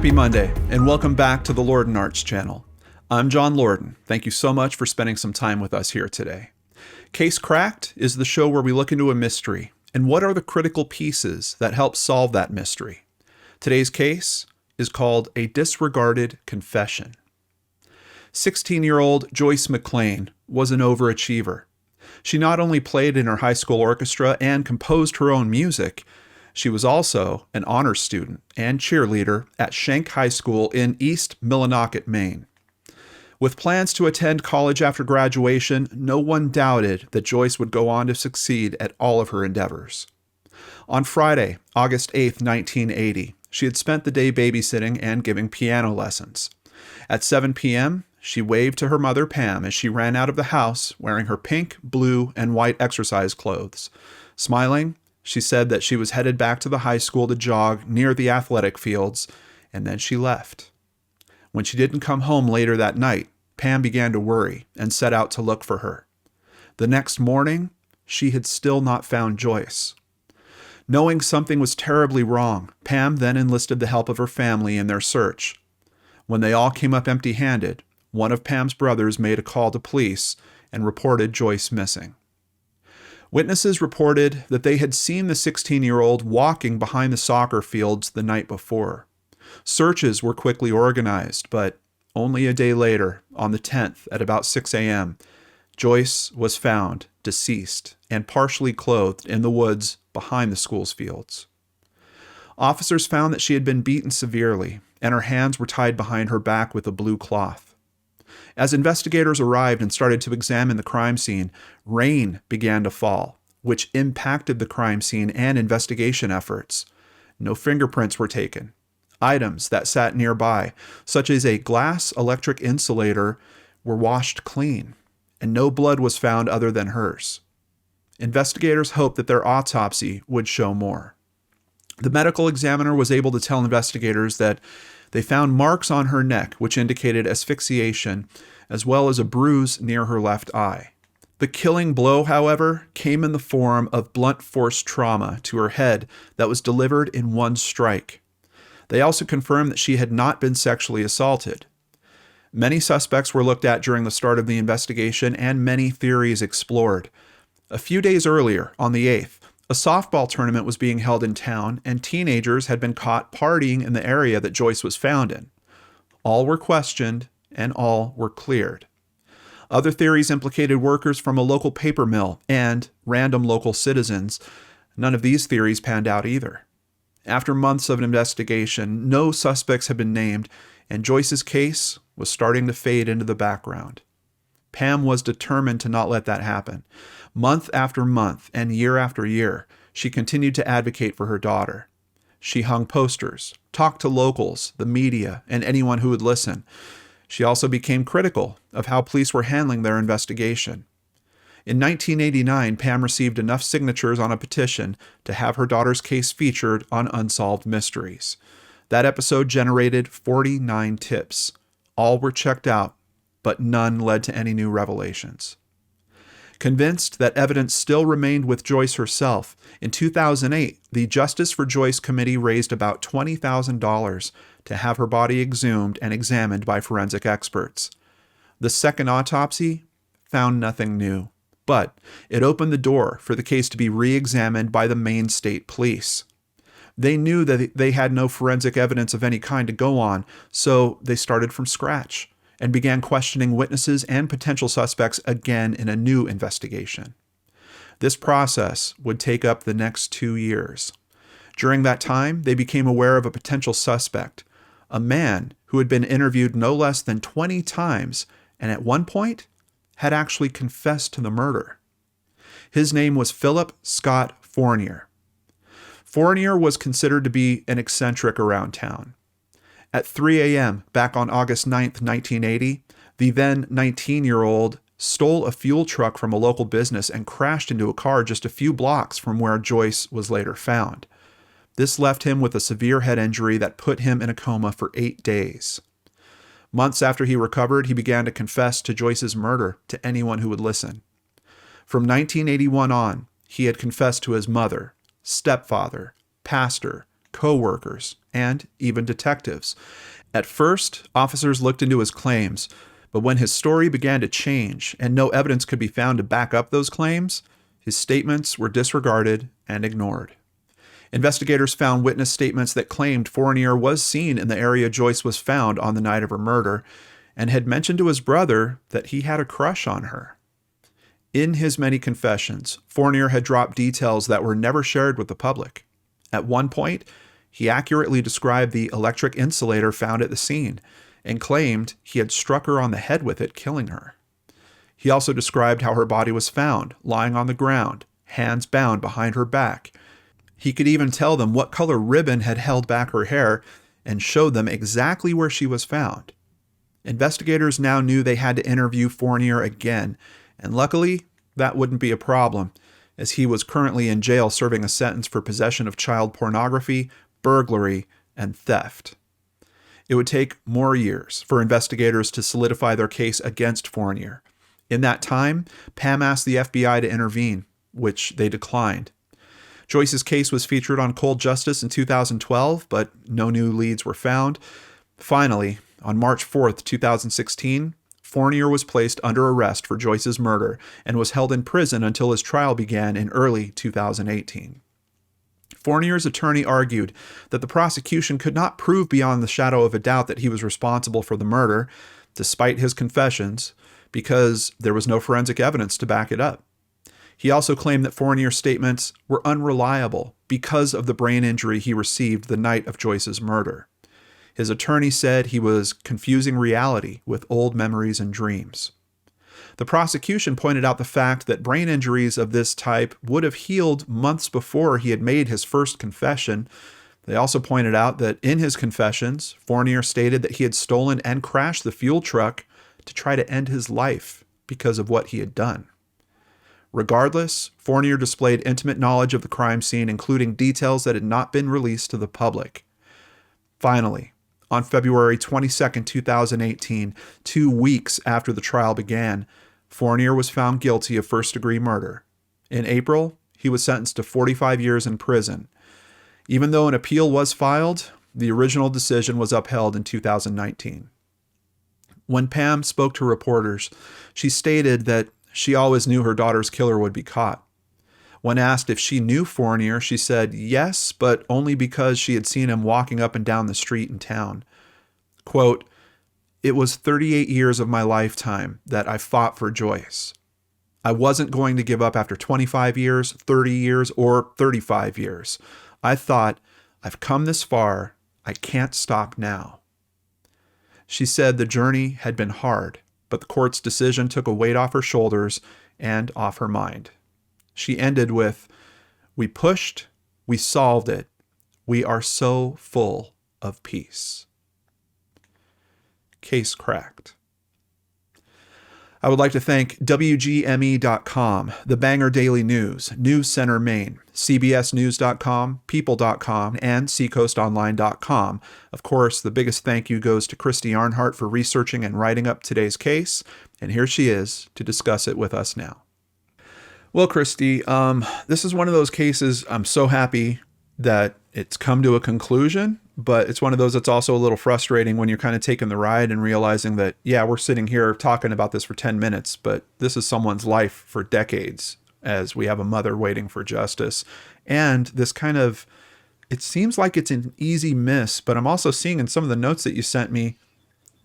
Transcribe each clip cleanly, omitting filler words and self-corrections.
Happy Monday, and welcome back to the Lorden Arts channel. I'm John Lorden. Thank you so much for spending some time with us here today. Case Cracked is the show where we look into a mystery and what are the critical pieces that help solve that mystery. Today's case is called A Disregarded Confession. 16-year-old Joyce McLean was an overachiever. She not only played in her high school orchestra and composed her own music, she was also an honors student and cheerleader at Schenck High School in East Millinocket, Maine. With plans to attend college after graduation, no one doubted that Joyce would go on to succeed at all of her endeavors. On Friday, August 8, 1980, she had spent the day babysitting and giving piano lessons. At 7 p.m., she waved to her mother, Pam, as she ran out of the house wearing her pink, blue, and white exercise clothes. Smiling, she said that she was headed back to the high school to jog near the athletic fields, and then she left. When she didn't come home later that night, Pam began to worry and set out to look for her. The next morning, she had still not found Joyce. Knowing something was terribly wrong, Pam then enlisted the help of her family in their search. When they all came up empty-handed, one of Pam's brothers made a call to police and reported Joyce missing. Witnesses reported that they had seen the 16-year-old walking behind the soccer fields the night before. Searches were quickly organized, but only a day later, on the 10th at about 6 a.m., Joyce was found deceased and partially clothed in the woods behind the school's fields. Officers found that she had been beaten severely, and her hands were tied behind her back with a blue cloth. As investigators arrived and started to examine the crime scene, rain began to fall, which impacted the crime scene and investigation efforts. No fingerprints were taken. Items that sat nearby, such as a glass electric insulator, were washed clean, and no blood was found other than hers. Investigators hoped that their autopsy would show more. The medical examiner was able to tell investigators that they found marks on her neck which indicated asphyxiation, as well as a bruise near her left eye. The killing blow, however, came in the form of blunt force trauma to her head that was delivered in one strike. They also confirmed that she had not been sexually assaulted. Many suspects were looked at during the start of the investigation and many theories explored. A few days earlier, on the 8th, a softball tournament was being held in town, and teenagers had been caught partying in the area that Joyce was found in. All were questioned, and all were cleared. Other theories implicated workers from a local paper mill and random local citizens. None of these theories panned out either. After months of investigation, no suspects had been named, and Joyce's case was starting to fade into the background. Pam was determined to not let that happen. Month after month and year after year, she continued to advocate for her daughter. She hung posters, talked to locals, the media, and anyone who would listen. She also became critical of how police were handling their investigation. In 1989, Pam received enough signatures on a petition to have her daughter's case featured on Unsolved Mysteries. That episode generated 49 tips. All were checked out, but none led to any new revelations. Convinced that evidence still remained with Joyce herself, in 2008, the Justice for Joyce Committee raised about $20,000 to have her body exhumed and examined by forensic experts. The second autopsy found nothing new, but it opened the door for the case to be re-examined by the Maine State Police. They knew that they had no forensic evidence of any kind to go on, so they started from scratch and began questioning witnesses and potential suspects again in a new investigation. This process would take up the next 2 years. During that time, they became aware of a potential suspect, a man who had been interviewed no less than 20 times and at one point had actually confessed to the murder. His name was Philip Scott Fournier. Fournier was considered to be an eccentric around town. At 3 a.m. back on August 9th, 1980, the then 19-year-old stole a fuel truck from a local business and crashed into a car just a few blocks from where Joyce was later found. This left him with a severe head injury that put him in a coma for 8 days. Months after he recovered, he began to confess to Joyce's murder to anyone who would listen. From 1981 on, he had confessed to his mother, stepfather, pastor, co-workers, and even detectives. At first, officers looked into his claims, but when his story began to change and no evidence could be found to back up those claims, his statements were disregarded and ignored. Investigators found witness statements that claimed Fournier was seen in the area Joyce was found on the night of her murder and had mentioned to his brother that he had a crush on her. In his many confessions, Fournier had dropped details that were never shared with the public. At one point, he accurately described the electric insulator found at the scene and claimed he had struck her on the head with it, killing her. He also described how her body was found, lying on the ground, hands bound behind her back. He could even tell them what color ribbon had held back her hair and showed them exactly where she was found. Investigators now knew they had to interview Fournier again, and luckily, that wouldn't be a problem, as he was currently in jail serving a sentence for possession of child pornography, burglary, and theft. It would take more years for investigators to solidify their case against Fournier. In that time, Pam asked the FBI to intervene, which they declined. Joyce's case was featured on Cold Justice in 2012, but no new leads were found. Finally, on March 4th, 2016, Fournier was placed under arrest for Joyce's murder and was held in prison until his trial began in early 2018. Fournier's attorney argued that the prosecution could not prove beyond the shadow of a doubt that he was responsible for the murder, despite his confessions, because there was no forensic evidence to back it up. He also claimed that Fournier's statements were unreliable because of the brain injury he received the night of Joyce's murder. His attorney said he was confusing reality with old memories and dreams. The prosecution pointed out the fact that brain injuries of this type would have healed months before he had made his first confession. They also pointed out that in his confessions, Fournier stated that he had stolen and crashed the fuel truck to try to end his life because of what he had done. Regardless, Fournier displayed intimate knowledge of the crime scene, including details that had not been released to the public. Finally, on February 22, 2018, 2 weeks after the trial began, Fournier was found guilty of first-degree murder. In April, he was sentenced to 45 years in prison. Even though an appeal was filed, the original decision was upheld in 2019. When Pam spoke to reporters, she stated that she always knew her daughter's killer would be caught. When asked if she knew Fournier, she said yes, but only because she had seen him walking up and down the street in town. Quote, "It was 38 years of my lifetime that I fought for Joyce. I wasn't going to give up after 25 years, 30 years, or 35 years. I thought, I've come this far, I can't stop now." She said the journey had been hard, but the court's decision took a weight off her shoulders and off her mind. She ended with, "We pushed, we solved it. We are so full of peace." Case cracked. I would like to thank WGME.com, The Bangor Daily News, News Center Maine, CBSNews.com, People.com, and SeacoastOnline.com. Of course, the biggest thank you goes to Christy Arnhart for researching and writing up today's case, and here she is to discuss it with us now. Well, Christy, this is one of those cases I'm so happy that it's come to a conclusion, but it's one of those that's also a little frustrating when you're kind of taking the ride and realizing that, yeah, we're sitting here talking about this for 10 minutes, but this is someone's life for decades as we have a mother waiting for justice. And this kind of, it seems like it's an easy miss, but I'm also seeing in some of the notes that you sent me,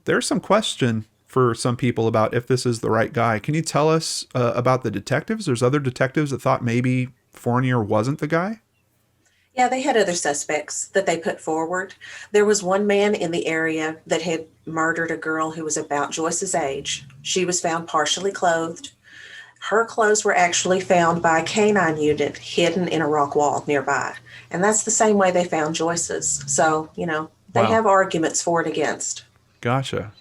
there's some question for some people about if this is the right guy. Can you tell us about the detectives? There's other detectives that thought maybe Fournier wasn't the guy? Yeah, they had other suspects that they put forward. There was one man in the area that had murdered a girl who was about Joyce's age. She was found partially clothed. Her clothes were actually found by a canine unit hidden in a rock wall nearby. And that's the same way they found Joyce's. So, they have arguments for and against. Gotcha.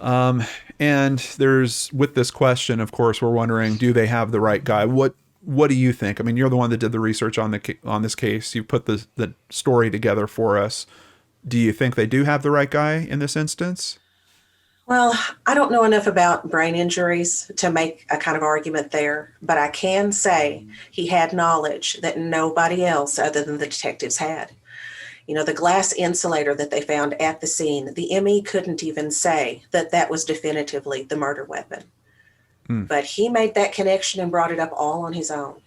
And there's, with this question, of course, we're wondering, do they have the right guy? What do you think? I mean, you're the one that did the research on this case. You put the story together for us. Do you think they do have the right guy in this instance? Well, I don't know enough about brain injuries to make a kind of argument there, but I can say he had knowledge that nobody else other than the detectives had. The glass insulator that they found at the scene, the ME couldn't even say that that was definitively the murder weapon. Hmm. But he made that connection and brought it up all on his own.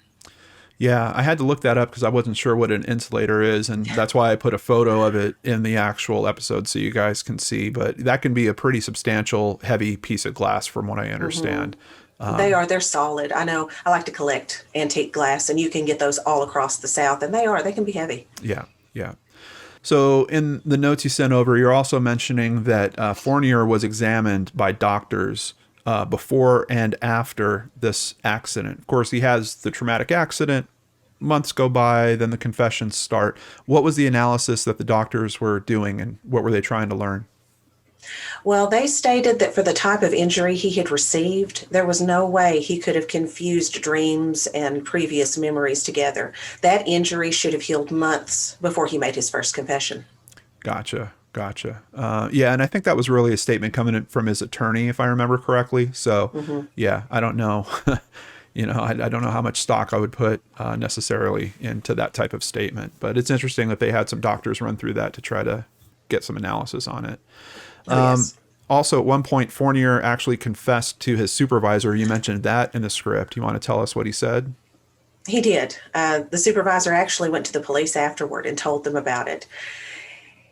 Yeah, I had to look that up because I wasn't sure what an insulator is, and that's why I put a photo of it in the actual episode so you guys can see. But that can be a pretty substantial, heavy piece of glass, from what I understand. They're solid. I know I like to collect antique glass, and you can get those all across the South, and they can be heavy. Yeah, yeah. So in the notes you sent over, you're also mentioning that Fournier was examined by doctors before and after this accident. Of course, he has the traumatic accident. Months go by, then the confessions start. What was the analysis that the doctors were doing, and what were they trying to learn? Well, they stated that for the type of injury he had received, there was no way he could have confused dreams and previous memories together. That injury should have healed months before he made his first confession. Gotcha. Gotcha. Yeah, and I think that was really a statement coming in from his attorney, if I remember correctly. So, yeah, I don't know. I don't know how much stock I would put necessarily into that type of statement. But it's interesting that they had some doctors run through that to try to get some analysis on it. Yes. Also, at one point, Fournier actually confessed to his supervisor. You mentioned that in the script. You want to tell us what he said? He did. The supervisor actually went to the police afterward and told them about it.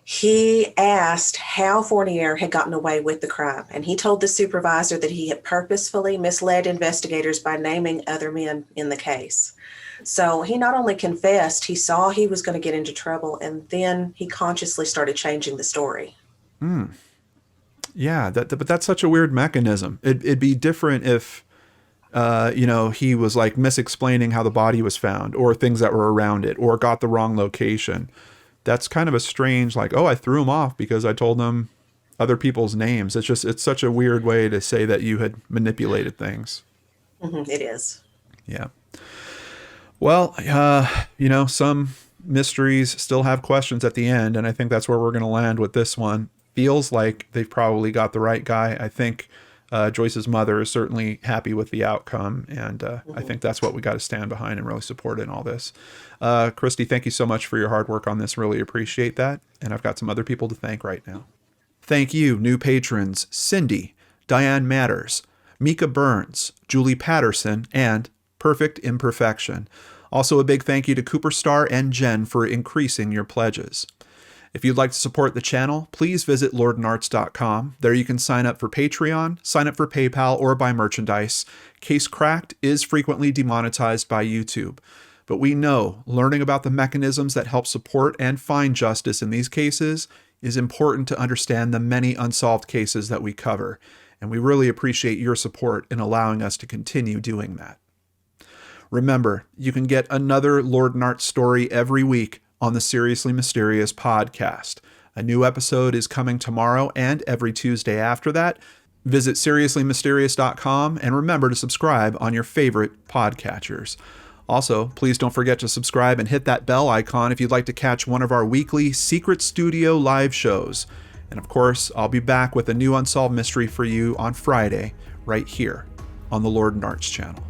He asked how Fournier had gotten away with the crime, and he told the supervisor that he had purposefully misled investigators by naming other men in the case. So he not only confessed, he saw he was going to get into trouble, and then he consciously started changing the story. Yeah, but that's such a weird mechanism. It'd be different if, he was like misexplaining how the body was found, or things that were around it, or got the wrong location. That's kind of a strange, like, oh, I threw him off because I told them other people's names. It's such a weird way to say that you had manipulated things. It is. Yeah. Well, some mysteries still have questions at the end, and I think that's where we're going to land with this one. Feels like they've probably got the right guy. I think Joyce's mother is certainly happy with the outcome, and I think that's what we got to stand behind and really support in all this. Christy, thank you so much for your hard work on this. Really appreciate that, and I've got some other people to thank right now. Thank you, new patrons Cindy, Diane Matters, Mika Burns, Julie Patterson, and Perfect Imperfection. Also, a big thank you to Cooper Star and Jen for increasing your pledges. If you'd like to support the channel, please visit lordnarts.com. There you can sign up for Patreon, sign up for PayPal, or buy merchandise. Case Cracked is frequently demonetized by YouTube. But we know learning about the mechanisms that help support and find justice in these cases is important to understand the many unsolved cases that we cover. And we really appreciate your support in allowing us to continue doing that. Remember, you can get another Lord Nart story every week on the Seriously Mysterious podcast. A new episode is coming tomorrow and every Tuesday after that. Visit seriouslymysterious.com and remember to subscribe on your favorite podcatchers. Also, please don't forget to subscribe and hit that bell icon if you'd like to catch one of our weekly Secret Studio live shows. And of course, I'll be back with a new unsolved mystery for you on Friday, right here on the Lord Narts channel.